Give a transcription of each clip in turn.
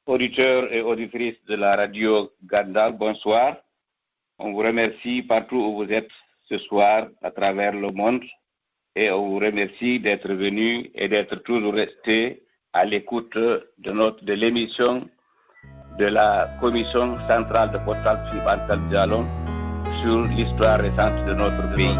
Auditeurs et auditrices de la radio Gandal, bonsoir. On vous remercie partout où vous êtes ce soir à travers le monde et on vous remercie d'être venus et d'être toujours restés à l'écoute de l'émission de la Commission centrale de Portal Antal Dialon sur l'histoire récente de notre pays.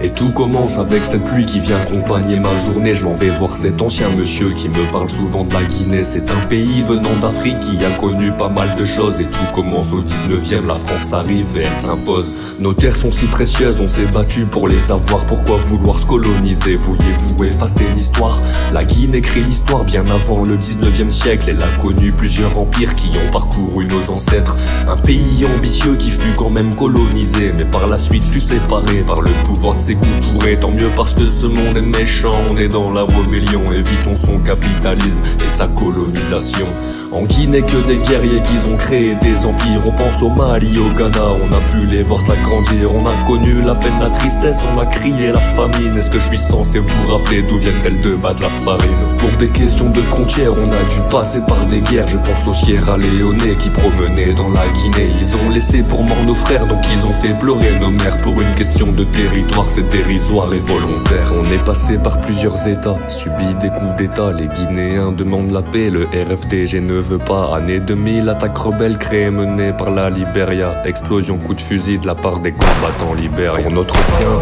Et tout commence avec cette pluie qui vient accompagner ma journée. Je m'en vais voir cet ancien monsieur qui me parle souvent de la Guinée. C'est un pays venant d'Afrique qui a connu pas mal de choses. Et tout commence au 19e, la France arrive et elle s'impose. Nos terres sont si précieuses, on s'est battu pour les avoir. Pourquoi vouloir se coloniser? Vouliez-vous effacer l'histoire? La Guinée crée l'histoire bien avant le 19e siècle. Elle a connu plusieurs empires qui ont parcouru nos ancêtres. Un pays ambitieux qui fut quand même colonisé, mais par la suite fut séparé par le pouvoir de ses coups tourés. Tant mieux parce que ce monde est méchant. On est dans la rébellion, évitons son capitalisme et sa colonisation. En Guinée que des guerriers qui ont créé des empires. On pense au Mali, au Ghana, on a pu les voir s'agrandir. On a connu la peine, la tristesse, on a crié la famine. Est-ce que je suis censé vous rappeler d'où viennent-elles de base la farine? Pour des questions de frontières, on a dû passer par des guerres. Je pense aux Sierra Leone qui promenaient dans la Guinée. Ils ont laissé pour mort nos frères, donc ils ont fait pleurer nos mères. Pour une question de territoire, c'est dérisoire et volontaire. On est passé par plusieurs états, subi des coups d'état. Les Guinéens demandent la paix, le RFDG ne veut pas. Année 2000, attaque rebelle créée menée par la Libéria. Explosion, coup de fusil de la part des combattants libériens. Pour notre bien,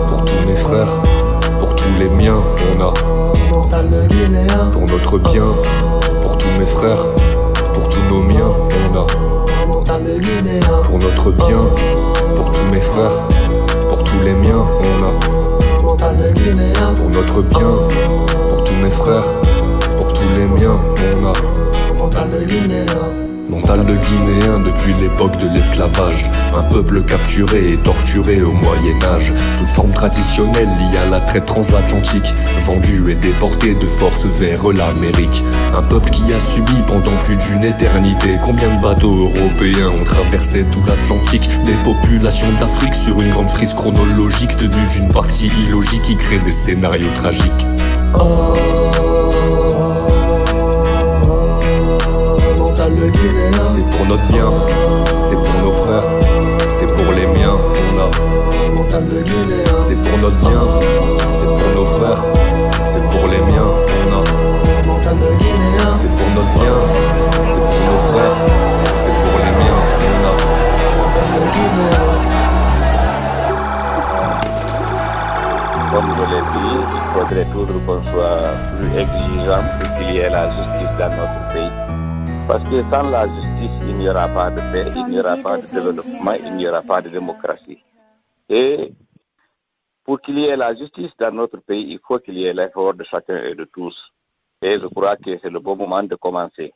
pour tous mes frères, pour tous les miens, on a pour notre bien, pour tous mes frères, pour tous nos miens, on a pour notre bien, pour tous mes frères, pour tous les miens, on a pour notre bien, pour tous mes frères, pour tous les miens, on a mental de Guinéen depuis l'époque de l'esclavage. Un peuple capturé et torturé au Moyen-Âge, sous forme traditionnelle liée à la traite transatlantique, vendu et déporté de force vers l'Amérique. Un peuple qui a subi pendant plus d'une éternité. Combien de bateaux européens ont traversé tout l'Atlantique? Des populations d'Afrique sur une grande frise chronologique, tenue d'une partie illogique qui crée des scénarios tragiques. C'est pour notre bien, c'est pour nos frères, c'est pour les miens, on a c'est pour notre bien, c'est pour nos frères, c'est pour les miens, on a c'est pour notre bien, c'est pour nos frères, c'est pour les miens, on a Comme je l'ai dit, il faudrait toujours qu'on soit plus exigeant pour qu'il y ait la justice dans notre pays. Parce que sans la justice, il n'y aura pas de paix, il n'y aura pas de développement, il n'y aura pas de démocratie. Et pour qu'il y ait la justice dans notre pays, il faut qu'il y ait l'effort de chacun et de tous. Et je crois que c'est le bon moment de commencer.